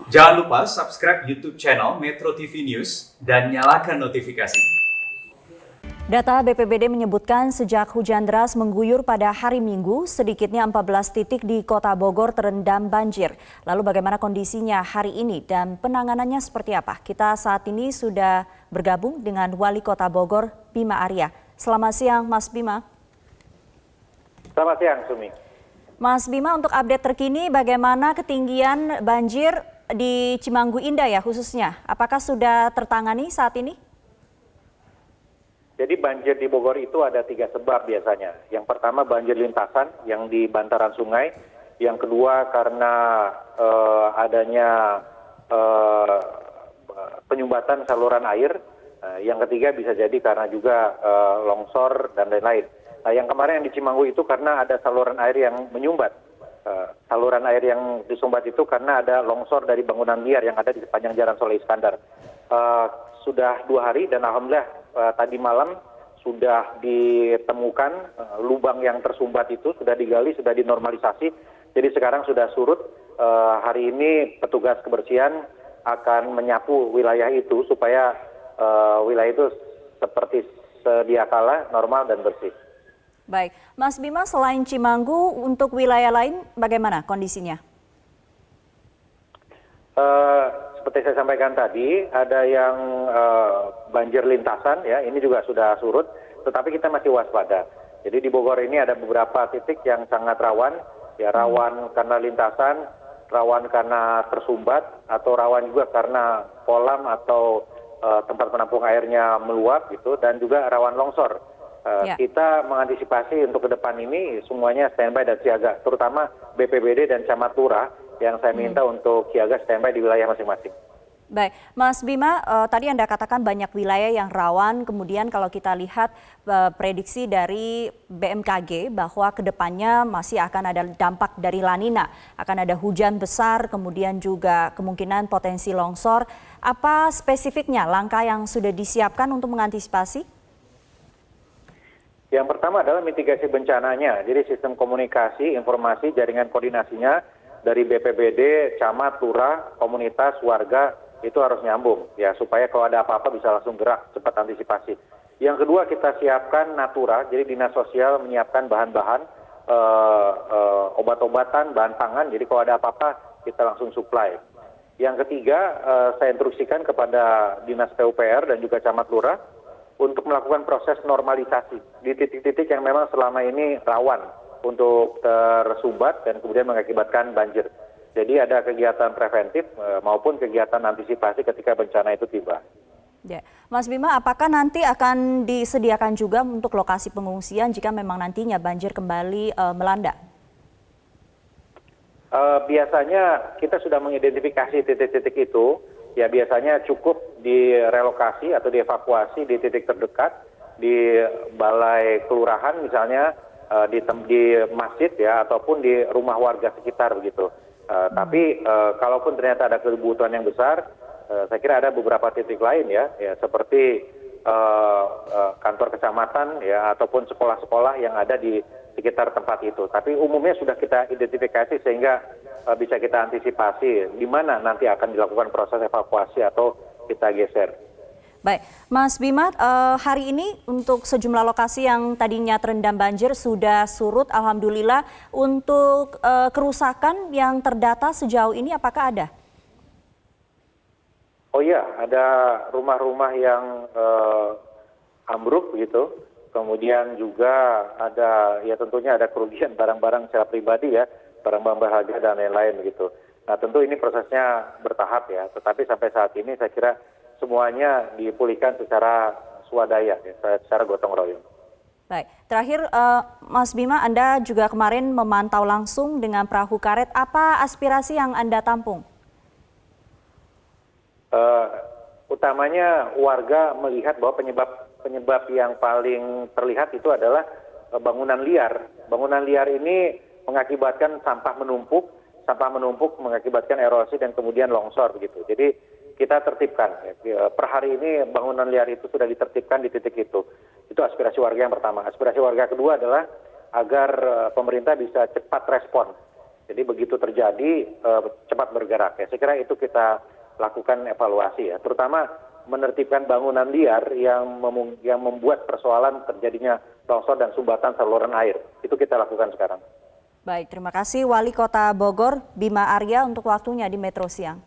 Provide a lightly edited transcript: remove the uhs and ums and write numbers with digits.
Jangan lupa subscribe YouTube channel Metro TV News dan nyalakan notifikasi. Data BPBD menyebutkan sejak hujan deras mengguyur pada hari Minggu, sedikitnya 14 titik di Kota Bogor terendam banjir. Lalu bagaimana kondisinya hari ini dan penanganannya seperti apa? Kita saat ini sudah bergabung dengan Wali Kota Bogor, Bima Arya. Selamat siang, Mas Bima. Selamat siang, Sumi. Mas Bima, untuk update terkini bagaimana ketinggian banjir di Cimanggu Indah ya khususnya? Apakah sudah tertangani saat ini? Jadi banjir di Bogor itu ada 3 sebab biasanya. Yang pertama banjir lintasan yang di bantaran sungai. Yang kedua karena adanya penyumbatan saluran air. Yang ketiga bisa jadi karena juga longsor dan lain-lain. Nah, yang kemarin yang di Cimanggu itu karena ada saluran air yang menyumbat. Saluran air yang disumbat itu karena ada longsor dari bangunan liar yang ada di sepanjang Jalan Soleh Iskandar. Sudah 2 hari dan alhamdulillah tadi malam sudah ditemukan lubang yang tersumbat itu, sudah digali, sudah dinormalisasi. Jadi sekarang sudah surut. Hari ini petugas kebersihan akan menyapu wilayah itu supaya wilayah itu seperti sedia kala normal dan bersih. Baik, Mas Bima, selain Cimanggu, untuk wilayah lain bagaimana kondisinya? Seperti saya sampaikan tadi, ada yang banjir lintasan, ya, ini juga sudah surut, tetapi kita masih waspada. Jadi di Bogor ini ada beberapa titik yang sangat rawan, ya rawan karena lintasan, rawan karena tersumbat, atau rawan juga karena kolam atau tempat penampung airnya meluap, gitu, dan juga rawan longsor. Kita mengantisipasi untuk ke depan ini semuanya standby dan siaga, terutama BPBD dan Camat Lurah yang saya minta untuk siaga standby di wilayah masing-masing. Baik, Mas Bima, tadi Anda katakan banyak wilayah yang rawan, kemudian kalau kita lihat prediksi dari BMKG bahwa kedepannya masih akan ada dampak dari La Nina, akan ada hujan besar, kemudian juga kemungkinan potensi longsor. Apa spesifiknya langkah yang sudah disiapkan untuk mengantisipasi? Yang pertama adalah mitigasi bencananya, jadi sistem komunikasi, informasi, jaringan koordinasinya dari BPBD, camat, lurah, komunitas, warga itu harus nyambung ya supaya kalau ada apa-apa bisa langsung gerak cepat antisipasi. Yang kedua kita siapkan natura, jadi dinas sosial menyiapkan bahan-bahan obat-obatan, bahan pangan, jadi kalau ada apa-apa kita langsung supply. Yang ketiga saya instruksikan kepada dinas PUPR dan juga camat lurah untuk melakukan proses normalisasi di titik-titik yang memang selama ini rawan untuk tersumbat dan kemudian mengakibatkan banjir. Jadi ada kegiatan preventif maupun kegiatan antisipasi ketika bencana itu tiba. Ya. Mas Bima, apakah nanti akan disediakan juga untuk lokasi pengungsian jika memang nantinya banjir kembali melanda? Biasanya kita sudah mengidentifikasi titik-titik itu. Ya biasanya cukup direlokasi atau dievakuasi di titik terdekat, di balai kelurahan misalnya, di masjid ya, ataupun di rumah warga sekitar begitu. Tapi kalaupun ternyata ada kebutuhan yang besar, saya kira ada beberapa titik lain ya seperti kantor kecamatan ya ataupun sekolah-sekolah yang ada di sekitar tempat itu. Tapi umumnya sudah kita identifikasi sehingga bisa kita antisipasi di mana nanti akan dilakukan proses evakuasi atau kita geser. Baik, Mas Bima, hari ini untuk sejumlah lokasi yang tadinya terendam banjir sudah surut, alhamdulillah. Untuk kerusakan yang terdata sejauh ini apakah ada? Oh iya, ada rumah-rumah yang ambruk begitu. Kemudian juga ada, ya tentunya ada kerugian barang-barang secara pribadi ya, barang-barang berharga dan lain-lain begitu. Nah tentu ini prosesnya bertahap ya, tetapi sampai saat ini saya kira semuanya dipulihkan secara swadaya, ya, secara gotong royong. Baik, terakhir Mas Bima, Anda juga kemarin memantau langsung dengan perahu karet, apa aspirasi yang Anda tampung? Utamanya warga melihat bahwa penyebab yang paling terlihat itu adalah bangunan liar. Bangunan liar ini mengakibatkan sampah menumpuk mengakibatkan erosi dan kemudian longsor begitu. Jadi kita tertibkan. Per hari ini bangunan liar itu sudah ditertibkan di titik itu. Itu aspirasi warga yang pertama. Aspirasi warga kedua adalah agar pemerintah bisa cepat respon. Jadi begitu terjadi cepat bergerak ya. Saya kira itu kita lakukan evaluasi ya, terutama menertibkan bangunan liar yang membuat persoalan terjadinya longsor dan sumbatan saluran air. Itu kita lakukan sekarang. Baik, terima kasih Wali Kota Bogor Bima Arya untuk waktunya di Metro Siang.